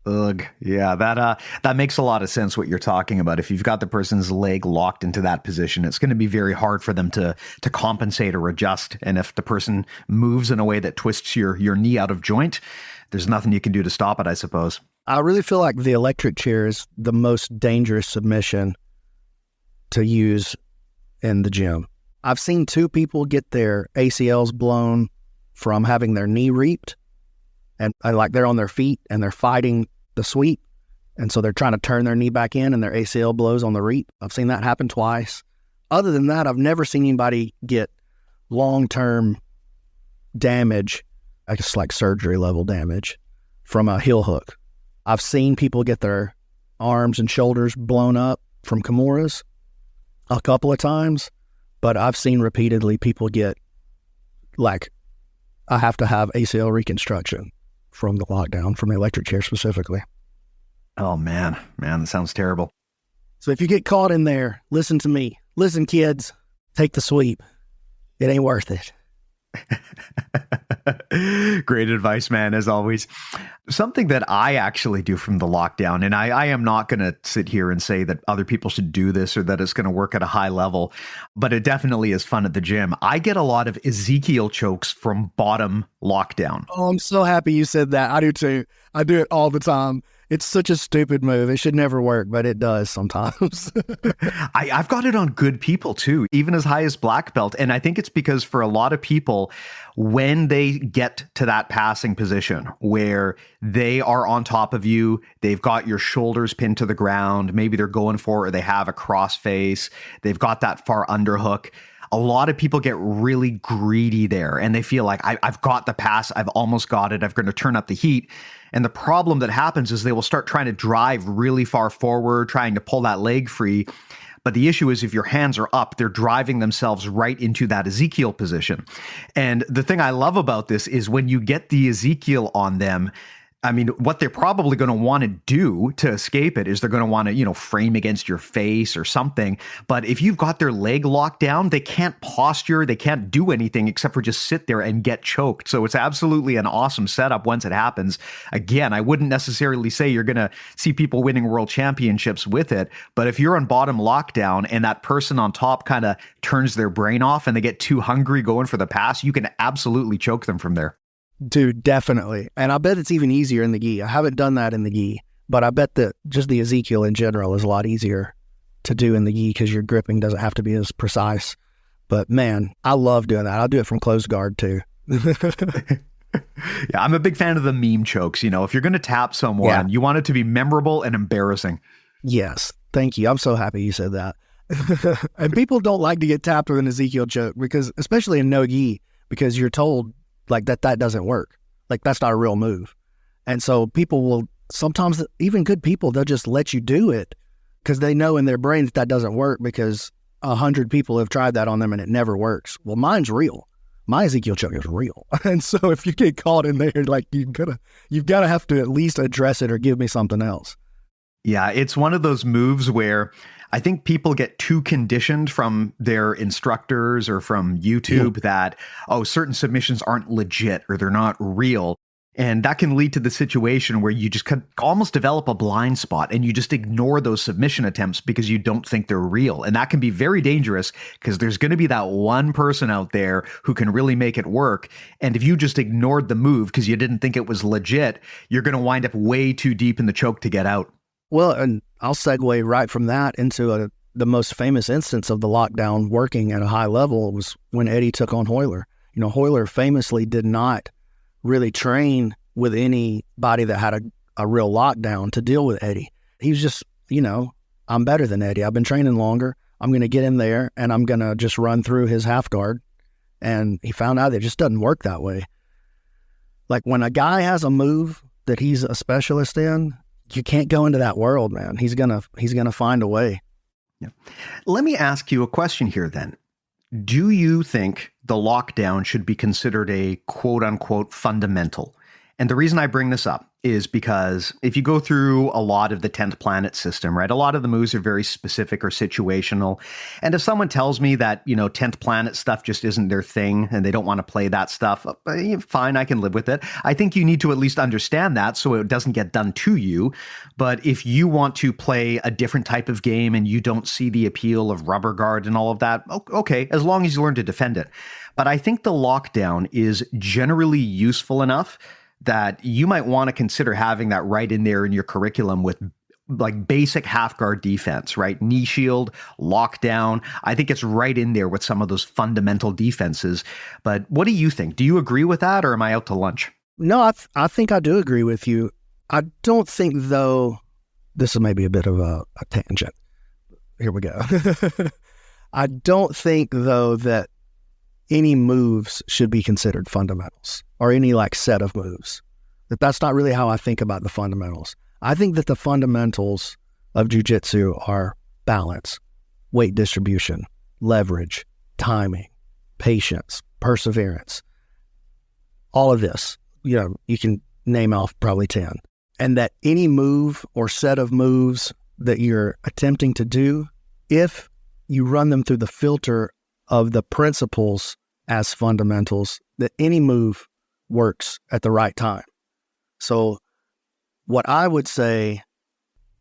Ugh. Yeah, that makes a lot of sense what you're talking about. If you've got the person's leg locked into that position, it's going to be very hard for them to compensate or adjust. And if the person moves in a way that twists your knee out of joint, there's nothing you can do to stop it, I suppose. I really feel like the electric chair is the most dangerous submission to use in the gym. I've seen 2 people get their ACLs blown from having their knee reaped, and they're on their feet and they're fighting the sweep, and so they're trying to turn their knee back in and their ACL blows on the reap. I've seen that happen twice. Other than that, I've never seen anybody get long-term damage, I guess like surgery level damage, from a heel hook. I've seen people get their arms and shoulders blown up from Kimuras a couple of times, but I've seen repeatedly people get I have to have ACL reconstruction from the lockdown, from the electric chair specifically. Oh man, that sounds terrible. So if you get caught in there, listen to me. Listen, kids, take the sweep. It ain't worth it. Great advice, man, as always. Something that I actually do from the lockdown, and I am not going to sit here and say that other people should do this or that it's going to work at a high level, but it definitely is fun at the gym. I get a lot of Ezekiel chokes from bottom lockdown. Oh, I'm so happy you said that. I do too. I do it all the time. It's such a stupid move. It should never work, but it does sometimes. I've got it on good people too, even as high as black belt. And I think it's because for a lot of people, when they get to that passing position where they are on top of you, they've got your shoulders pinned to the ground, maybe they're going for it, or they have a cross face, they've got that far underhook. A lot of people get really greedy there and they feel like I've got the pass. I've almost got it. I'm going to turn up the heat. And the problem that happens is they will start trying to drive really far forward, trying to pull that leg free. But the issue is if your hands are up, they're driving themselves right into that Ezekiel position. And the thing I love about this is when you get the Ezekiel on them, I mean, what they're probably going to want to do to escape it is they're going to want to, frame against your face or something. But if you've got their leg locked down, they can't posture, they can't do anything except for just sit there and get choked. So it's absolutely an awesome setup once it happens. Again, I wouldn't necessarily say you're going to see people winning world championships with it. But if you're on bottom lockdown and that person on top kind of turns their brain off and they get too hungry going for the pass, you can absolutely choke them from there. Dude, definitely. And I bet it's even easier in the gi. I haven't done that in the gi, but I bet that just the Ezekiel in general is a lot easier to do in the gi because your gripping doesn't have to be as precise. But man, I love doing that. I'll do it from closed guard too. Yeah, I'm a big fan of the meme chokes. If you're going to tap someone, you want it to be memorable and embarrassing. Yes. Thank you. I'm so happy you said that. And people don't like to get tapped with an Ezekiel choke because, especially in no gi, because you're told like that doesn't work. Like that's not a real move. And so people will sometimes, even good people, they'll just let you do it because they know in their brain that doesn't work because 100 people have tried that on them and it never works. Well, mine's real. My Ezekiel choke is real. And so if you get caught in there, like you've got to have to at least address it or give me something else. Yeah, it's one of those moves where I think people get too conditioned from their instructors or from YouTube that, certain submissions aren't legit or they're not real. And that can lead to the situation where you just could almost develop a blind spot and you just ignore those submission attempts because you don't think they're real. And that can be very dangerous because there's going to be that one person out there who can really make it work. And if you just ignored the move because you didn't think it was legit, you're going to wind up way too deep in the choke to get out. Well, and I'll segue right from that into the most famous instance of the lockdown working at a high level was when Eddie took on Hoyler. Hoyler famously did not really train with anybody that had a real lockdown to deal with Eddie. He was just, I'm better than Eddie. I've been training longer. I'm going to get in there and I'm going to just run through his half guard. And he found out it just doesn't work that way. Like when a guy has a move that he's a specialist in, you can't go into that world, man. He's gonna find a way. Yeah. Let me ask you a question here then. Do you think the lockdown should be considered a quote unquote fundamental? And the reason I bring this up is because if you go through a lot of the 10th planet system, right, a lot of the moves are very specific or situational. And if someone tells me that, 10th planet stuff just isn't their thing and they don't want to play that stuff, fine, I can live with it. I think you need to at least understand that so it doesn't get done to you. But if you want to play a different type of game and you don't see the appeal of rubber guard and all of that, okay, as long as you learn to defend it. But I think the lockdown is generally useful enough that you might want to consider having that right in there in your curriculum with like basic half guard defense, right? Knee shield, lockdown. I think it's right in there with some of those fundamental defenses. But what do you think? Do you agree with that or am I out to lunch? No, I think I do agree with you. I don't think, though, this is maybe a bit of a tangent. Here we go. I don't think, though, that any moves should be considered fundamentals or any set of moves. That's not really how I think about the fundamentals. I think that the fundamentals of jiu-jitsu are balance, weight distribution, leverage, timing, patience, perseverance. All of this, you can name off probably 10. And that any move or set of moves that you're attempting to do, if you run them through the filter of the principles as fundamentals, that any move works at the right time. So what I would say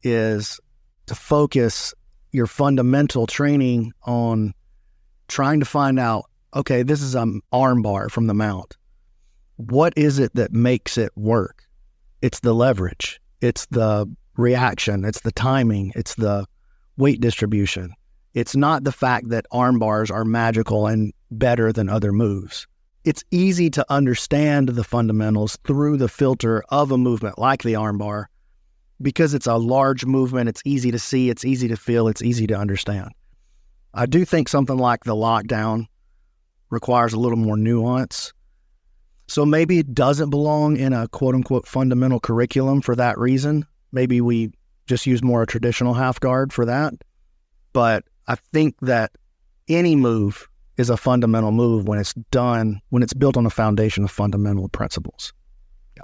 is to focus your fundamental training on trying to find out, okay, this is an arm bar from the mount. What is it that makes it work? It's the leverage. It's the reaction. It's the timing. It's the weight distribution. It's not the fact that arm bars are magical and better than other moves. It's easy to understand the fundamentals through the filter of a movement like the arm bar because it's a large movement. It's easy to see. It's easy to feel. It's easy to understand. I do think something like the lockdown requires a little more nuance. So maybe it doesn't belong in a quote-unquote fundamental curriculum for that reason. Maybe we just use more a traditional half guard for that. But I think that any move is a fundamental move when it's done, when it's built on a foundation of fundamental principles. Yeah.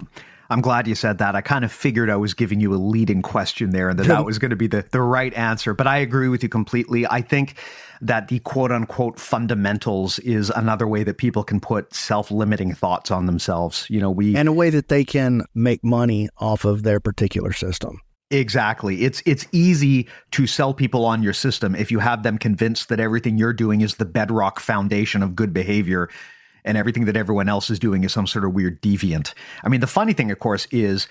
I'm glad you said that. I kind of figured I was giving you a leading question there and that was going to be the right answer. But I agree with you completely. I think that the quote-unquote fundamentals is another way that people can put self-limiting thoughts on themselves. And a way that they can make money off of their particular system. Exactly. It's easy to sell people on your system if you have them convinced that everything you're doing is the bedrock foundation of good behavior and everything that everyone else is doing is some sort of weird deviant. I mean, the funny thing, of course, is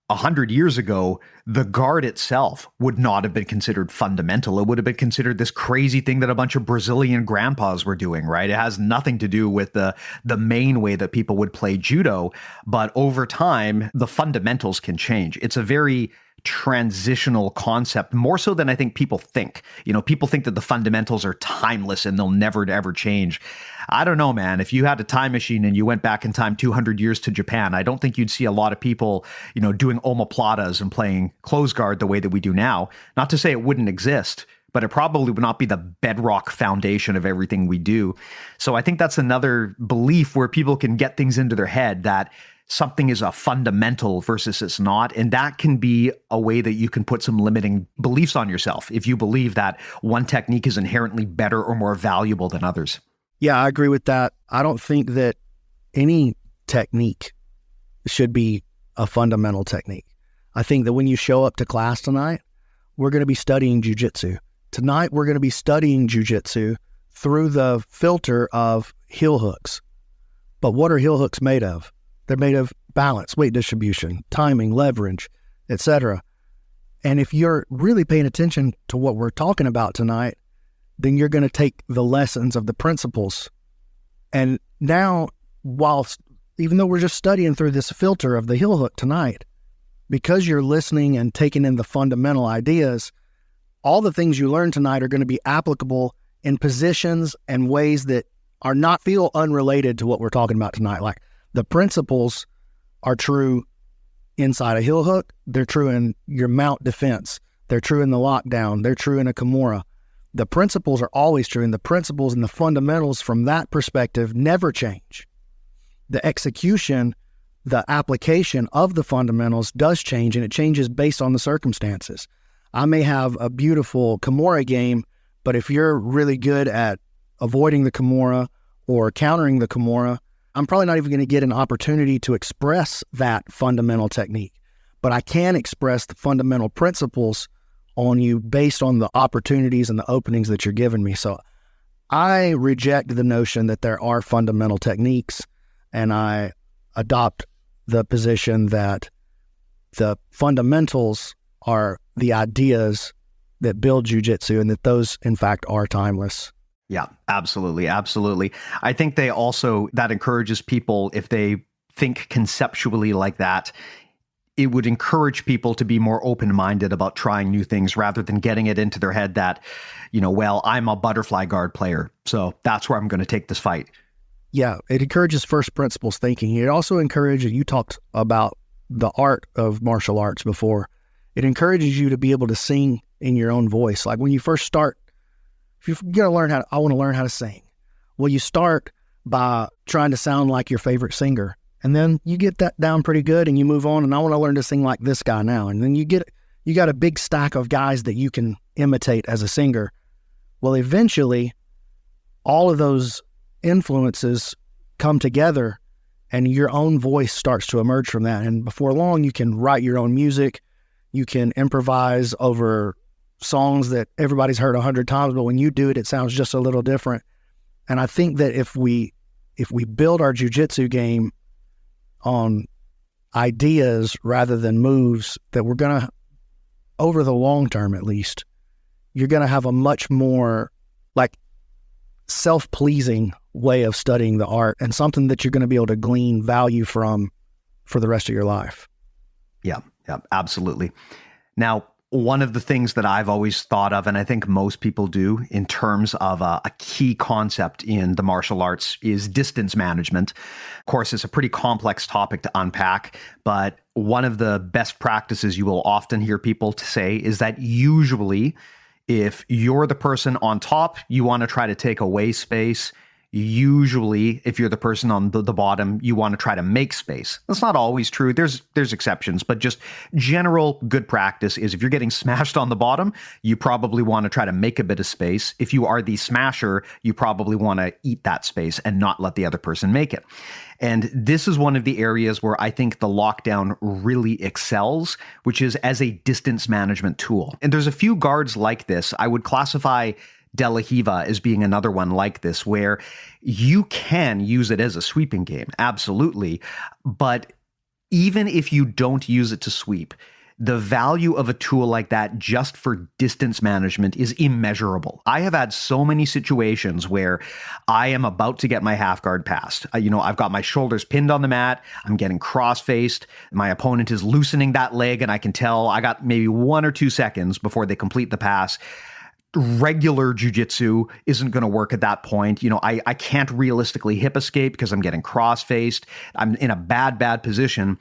100 years ago, the guard itself would not have been considered fundamental. It would have been considered this crazy thing that a bunch of Brazilian grandpas were doing, right? It has nothing to do with the main way that people would play judo. But over time, the fundamentals can change. It's a very transitional concept, more so than I think people think. People think that the fundamentals are timeless and they'll never ever change. I don't know, man. If you had a time machine and you went back in time 200 years to Japan, I don't think you'd see a lot of people, doing omoplatas and playing close guard the way that we do now. Not to say it wouldn't exist, but it probably would not be the bedrock foundation of everything we do. So I think that's another belief where people can get things into their head that something is a fundamental versus it's not. And that can be a way that you can put some limiting beliefs on yourself if you believe that one technique is inherently better or more valuable than others. Yeah, I agree with that. I don't think that any technique should be a fundamental technique. I think that when you show up to class tonight, we're going to be studying jiu-jitsu. Tonight, we're going to be studying jiu-jitsu through the filter of heel hooks. But what are heel hooks made of? They're made of balance, weight distribution, timing, leverage, etc. And if you're really paying attention to what we're talking about tonight, then you're going to take the lessons of the principles. And now, even though we're just studying through this filter of the heel hook tonight, because you're listening and taking in the fundamental ideas, all the things you learn tonight are going to be applicable in positions and ways that feel unrelated to what we're talking about tonight. Like, the principles are true inside a heel hook. They're true in your mount defense. They're true in the lockdown. They're true in a Kimura. The principles are always true, and the principles and the fundamentals from that perspective never change. The execution, the application of the fundamentals does change, and it changes based on the circumstances. I may have a beautiful Kimura game, but if you're really good at avoiding the Kimura or countering the Kimura, I'm probably not even going to get an opportunity to express that fundamental technique, but I can express the fundamental principles on you based on the opportunities and the openings that you're giving me. So I reject the notion that there are fundamental techniques, and I adopt the position that the fundamentals are the ideas that build jiu-jitsu and that those, in fact, are timeless. Yeah, absolutely. Absolutely. I think that encourages people, if they think conceptually like that, it would encourage people to be more open-minded about trying new things rather than getting it into their head that, I'm a butterfly guard player, so that's where I'm going to take this fight. Yeah, it encourages first principles thinking. It also encourages, you talked about the art of martial arts before. It encourages you to be able to sing in your own voice. Like when you first start, if you're going to learn I want to learn how to sing. Well, you start by trying to sound like your favorite singer. And then you get that down pretty good and you move on, and I want to learn to sing like this guy now. And then you got a big stack of guys that you can imitate as a singer. Well, eventually, all of those influences come together and your own voice starts to emerge from that. And before long, you can write your own music. You can improvise over songs that everybody's heard 100 times, but when you do it, it sounds just a little different. And I think that if we build our jiu-jitsu game on ideas rather than moves that we're going to, over the long term at least, you're going to have a much more like self-pleasing way of studying the art and something that you're going to be able to glean value from for the rest of your life. Yeah, absolutely. Now, one of the things that I've always thought of, and I think most people do in terms of a key concept in the martial arts, is distance management. Of course, it's a pretty complex topic to unpack, but one of the best practices you will often hear people to say is that usually if you're the person on top, you want to try to take away space. Usually, if you're the person on the bottom, you want to try to make space. That's not always true. There's exceptions, but just general good practice is if you're getting smashed on the bottom, you probably want to try to make a bit of space. If you are the smasher, you probably want to eat that space and not let the other person make it. And this is one of the areas where I think the lockdown really excels, which is as a distance management tool. And there's a few guards like this. I would classify De La Riva as being another one like this, where you can use it as a sweeping game, absolutely. But even if you don't use it to sweep, the value of a tool like that just for distance management is immeasurable. I have had so many situations where I am about to get my half guard passed. I've got my shoulders pinned on the mat. I'm getting cross-faced. My opponent is loosening that leg, and I can tell I got maybe 1 or 2 seconds before they complete the pass. Regular jiu-jitsu isn't going to work at that point. I can't realistically hip escape because I'm getting cross-faced. I'm in a bad position,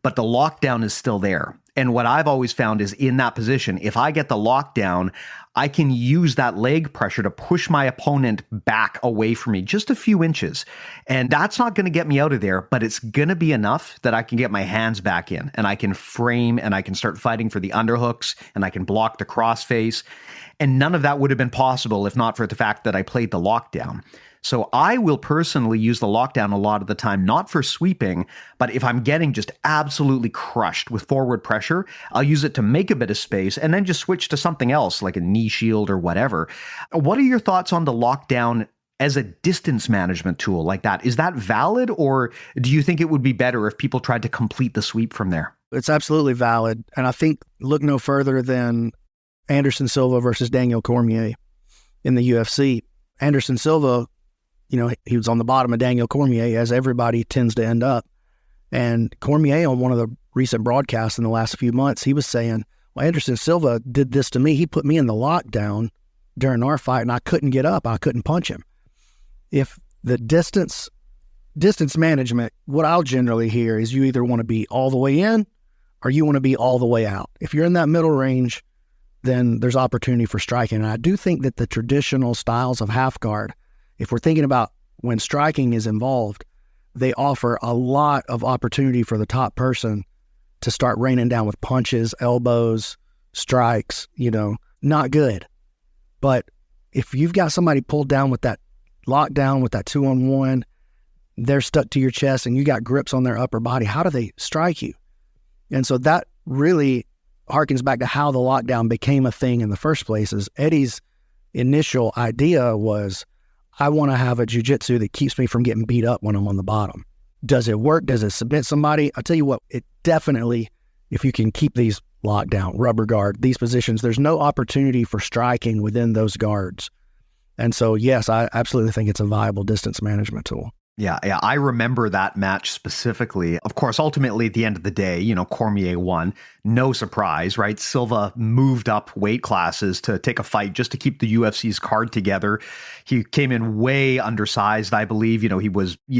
but the lockdown is still there. And what I've always found is in that position, if I get the lockdown, I can use that leg pressure to push my opponent back away from me just a few inches. And that's not going to get me out of there, but it's going to be enough that I can get my hands back in and I can frame and I can start fighting for the underhooks and I can block the crossface. And none of that would have been possible if not for the fact that I played the lockdown. So I will personally use the lockdown a lot of the time, not for sweeping, but if I'm getting just absolutely crushed with forward pressure, I'll use it to make a bit of space and then just switch to something else like a knee shield or whatever. What are your thoughts on the lockdown as a distance management tool like that? Is that valid, or do you think it would be better if people tried to complete the sweep from there? It's absolutely valid. And I think look no further than Anderson Silva versus Daniel Cormier in the UFC. Anderson Silva, he was on the bottom of Daniel Cormier, as everybody tends to end up. And Cormier, on one of the recent broadcasts in the last few months, he was saying, well, Anderson Silva did this to me. He put me in the lockdown during our fight, and I couldn't get up. I couldn't punch him. If the distance management, what I'll generally hear is you either want to be all the way in or you want to be all the way out. If you're in that middle range, then there's opportunity for striking. And I do think that the traditional styles of half guard, if we're thinking about when striking is involved, they offer a lot of opportunity for the top person to start raining down with punches, elbows, strikes, not good. But if you've got somebody pulled down with that lockdown, with that 2-on-1, they're stuck to your chest and you got grips on their upper body, how do they strike you? And so that really harkens back to how the lockdown became a thing in the first place. Is Eddie's initial idea was, I want to have a jiu-jitsu that keeps me from getting beat up when I'm on the bottom. Does it work? Does it submit somebody? I'll tell you what, it definitely, if you can keep these locked down, rubber guard, these positions, there's no opportunity for striking within those guards. And so, yes, I absolutely think it's a viable distance management tool. Yeah, I remember that match specifically. Of course, ultimately, at the end of the day, Cormier won. No surprise, right? Silva moved up weight classes to take a fight just to keep the UFC's card together. He came in way undersized, I believe. It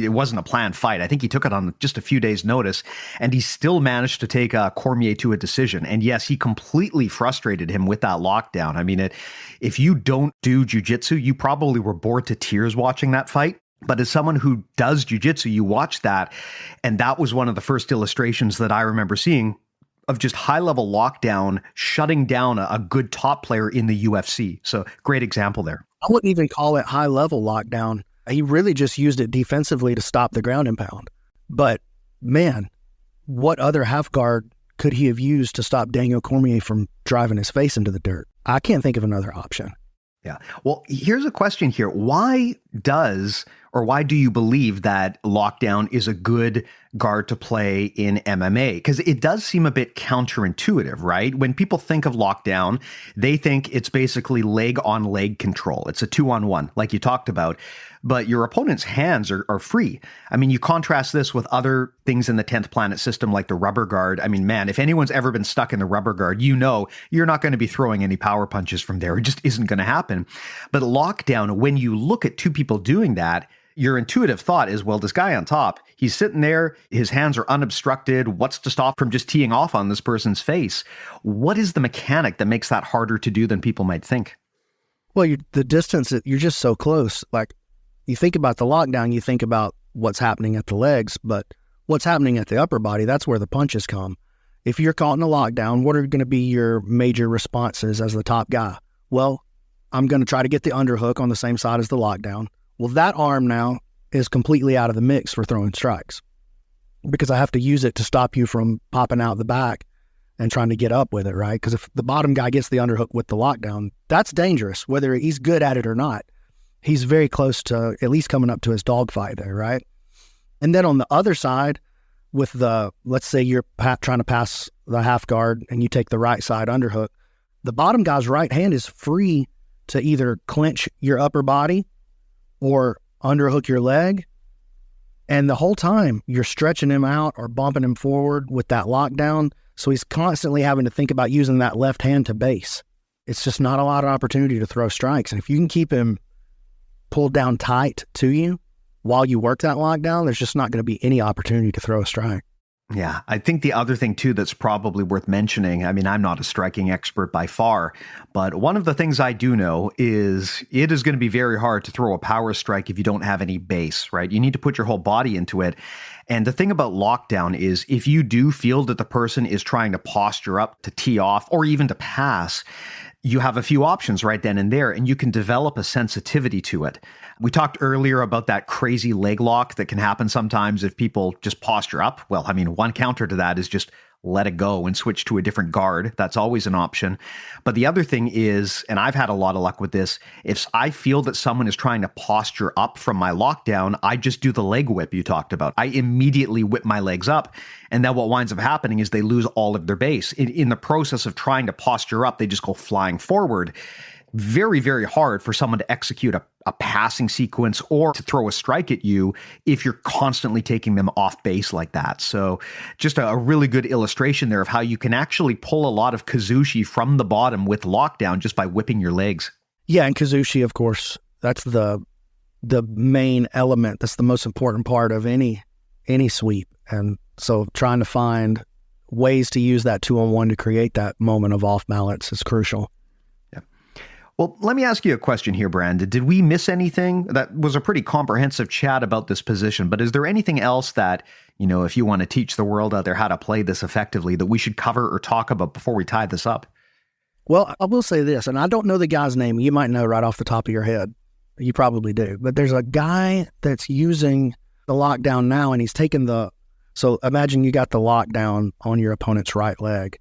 wasn't a planned fight. I think he took it on just a few days' notice, and he still managed to take Cormier to a decision. And yes, he completely frustrated him with that lockdown. I mean, if you don't do jiu-jitsu, you probably were bored to tears watching that fight. But as someone who does jiu-jitsu, you watch that, and that was one of the first illustrations that I remember seeing of just high-level lockdown shutting down a good top player in the UFC. So great example there. I wouldn't even call it high-level lockdown. He really just used it defensively to stop the ground and pound. But, man, what other half guard could he have used to stop Daniel Cormier from driving his face into the dirt? I can't think of another option. Yeah. Well, here's a question here. Why does, or why do you believe that lockdown is a good guard to play in MMA? Because it does seem a bit counterintuitive, right? When people think of lockdown, they think it's basically leg on leg control. It's a 2-on-1, like you talked about. But your opponent's hands are free. I mean, you contrast this with other things in the 10th planet system, like the rubber guard. I mean, man, if anyone's ever been stuck in the rubber guard, you know you're not going to be throwing any power punches from there. It just isn't going to happen. But lockdown, when you look at two people doing that, your intuitive thought is, well, this guy on top, he's sitting there, his hands are unobstructed. What's to stop from just teeing off on this person's face? What is the mechanic that makes that harder to do than people might think? Well, the distance, you're just so close. Like, you think about the lockdown, you think about what's happening at the legs, but what's happening at the upper body, that's where the punches come. If you're caught in a lockdown, what are going to be your major responses as the top guy? Well, I'm going to try to get the underhook on the same side as the lockdown. Well, that arm now is completely out of the mix for throwing strikes because I have to use it to stop you from popping out the back and trying to get up with it, right? Because if the bottom guy gets the underhook with the lockdown, that's dangerous, whether he's good at it or not. He's very close to at least coming up to his dogfight there, right? And then on the other side, with the, let's say you're trying to pass the half guard and you take the right side underhook, the bottom guy's right hand is free to either clench your upper body or underhook your leg. And the whole time you're stretching him out or bumping him forward with that lockdown. So he's constantly having to think about using that left hand to base. It's just not a lot of opportunity to throw strikes. And if you can keep him pulled down tight to you while you work that lockdown, there's just not going to be any opportunity to throw a strike. Yeah, I think the other thing too that's probably worth mentioning, I mean, I'm not a striking expert by far, but one of the things I do know is it is going to be very hard to throw a power strike if you don't have any base, right? You need to put your whole body into it. And the thing about lockdown is if you do feel that the person is trying to posture up to tee off or even to pass, you have a few options right then and there, and you can develop a sensitivity to it. We talked earlier about that crazy leg lock that can happen sometimes if people just posture up. Well, I mean, one counter to that is just let it go and switch to a different guard. That's always an option. But the other thing is, and I've had a lot of luck with this, if I feel that someone is trying to posture up from my lockdown, I just do the leg whip you talked about. I immediately whip my legs up. And then what winds up happening is they lose all of their base. In the process of trying to posture up, they just go flying forward. Very, very hard for someone to execute a passing sequence or to throw a strike at you if you're constantly taking them off base like that. So just a really good illustration there of how you can actually pull a lot of Kuzushi from the bottom with lockdown just by whipping your legs. Yeah, and Kuzushi, of course, that's the main element. That's the most important part of any sweep. And so trying to find ways to use that 2-on-1 to create that moment of off balance is crucial. Well, let me ask you a question here, Brandon. Did we miss anything? That was a pretty comprehensive chat about this position, but is there anything else that, you know, if you want to teach the world out there how to play this effectively, that we should cover or talk about before we tie this up? Well, I will say this, and I don't know the guy's name. You might know right off the top of your head. You probably do. But there's a guy that's using the lockdown now, and he's taken so imagine you got the lockdown on your opponent's right leg,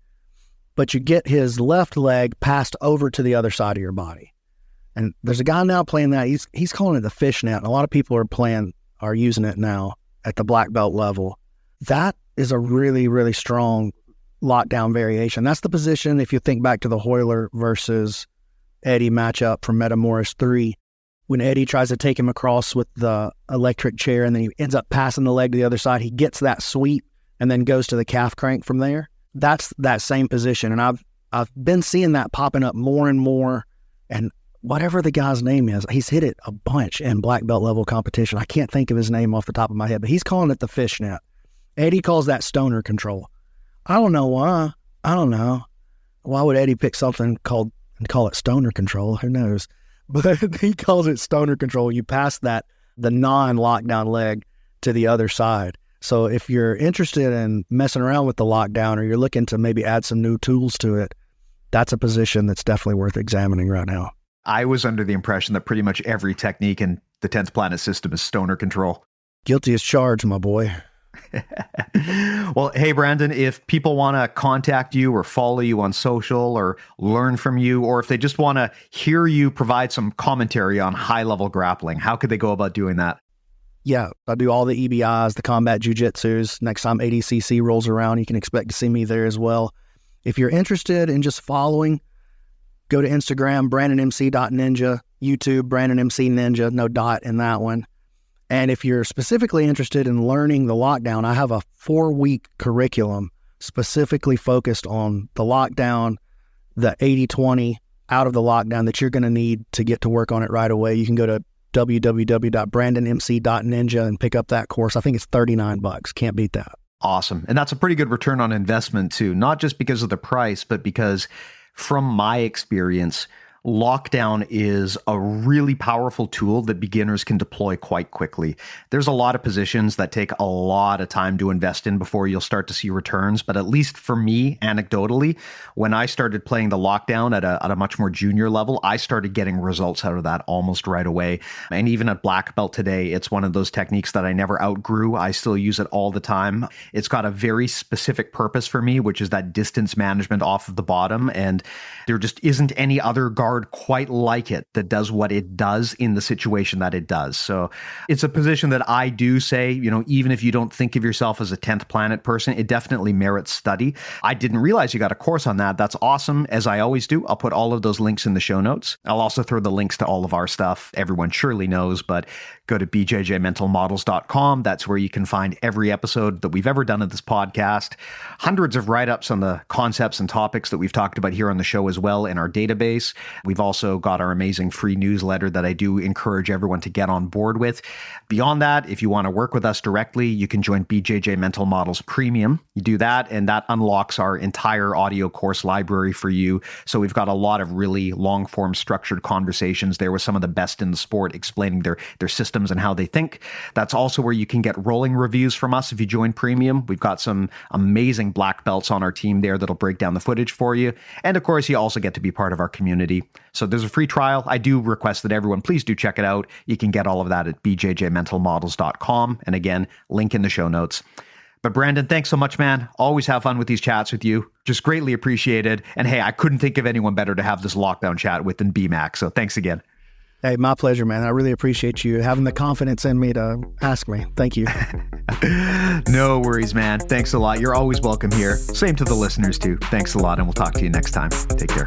but you get his left leg passed over to the other side of your body. And there's a guy now playing that. He's calling it the fishnet. And a lot of people are using it now at the black belt level. That is a really, really strong lockdown variation. That's the position, if you think back to the Hoyler versus Eddie matchup from Metamoris 3, when Eddie tries to take him across with the electric chair and then he ends up passing the leg to the other side, he gets that sweep and then goes to the calf crank from there. That's that same position. And I've been seeing that popping up more and more. And whatever the guy's name is, he's hit it a bunch in black belt level competition. I can't think of his name off the top of my head, but he's calling it the fishnet. Eddie calls that stoner control. I don't know why. I don't know. Why would Eddie pick something and call it stoner control? Who knows? But he calls it stoner control. You pass the non-lockdown leg to the other side. So if you're interested in messing around with the lockdown or you're looking to maybe add some new tools to it, that's a position that's definitely worth examining right now. I was under the impression that pretty much every technique in the 10th planet system is stoner control. Guilty as charged, my boy. Well, hey, Brandon, if people want to contact you or follow you on social or learn from you, or if they just want to hear you provide some commentary on high-level grappling, how could they go about doing that? Yeah, I do all the EBIs, the combat jujitsus. Next time ADCC rolls around, you can expect to see me there as well. If you're interested in just following, go to Instagram, brandonmc.ninja, YouTube, brandonmcninja, no dot in that one. And if you're specifically interested in learning the lockdown, I have a 4-week curriculum specifically focused on the lockdown, the 80-20 out of the lockdown that you're going to need to get to work on it right away. You can go to www.brandonmc.ninja and pick up that course. I think it's $39. Can't beat that. Awesome. And that's a pretty good return on investment too, not just because of the price, but because from my experience, lockdown is a really powerful tool that beginners can deploy quite quickly. There's a lot of positions that take a lot of time to invest in before you'll start to see returns. But at least for me, anecdotally, when I started playing the lockdown at a much more junior level, I started getting results out of that almost right away. And even at black belt today, it's one of those techniques that I never outgrew. I still use it all the time. It's got a very specific purpose for me, which is that distance management off of the bottom. And there just isn't any other guard quite like it that does what it does in the situation that it does. So it's a position that I do say, even if you don't think of yourself as a 10th planet person, it definitely merits study. I didn't realize you got a course on that. That's awesome. As I always do, I'll put all of those links in the show notes. I'll also throw the links to all of our stuff. Everyone surely knows, but go to bjjmentalmodels.com. That's where you can find every episode that we've ever done of this podcast. Hundreds of write-ups on the concepts and topics that we've talked about here on the show as well in our database. We've also got our amazing free newsletter that I do encourage everyone to get on board with. Beyond that, if you want to work with us directly, you can join BJJ Mental Models Premium. You do that, and that unlocks our entire audio course library for you. So we've got a lot of really long-form structured conversations there with some of the best in the sport explaining their systems and how they think. That's also where you can get rolling reviews from us if you join Premium. We've got some amazing black belts on our team there that'll break down the footage for you. And of course, you also get to be part of our community. So there's a free trial. I do request that everyone please do check it out. You can get all of that at bjjmentalmodels.com. And again, link in the show notes. But Brandon, thanks so much, man. Always have fun with these chats with you. Just greatly appreciated. And hey, I couldn't think of anyone better to have this lockdown chat with than BMAC. So thanks again. Hey, my pleasure, man. I really appreciate you having the confidence in me to ask me. Thank you. No worries, man. Thanks a lot. You're always welcome here. Same to the listeners too. Thanks a lot, and we'll talk to you next time. Take care.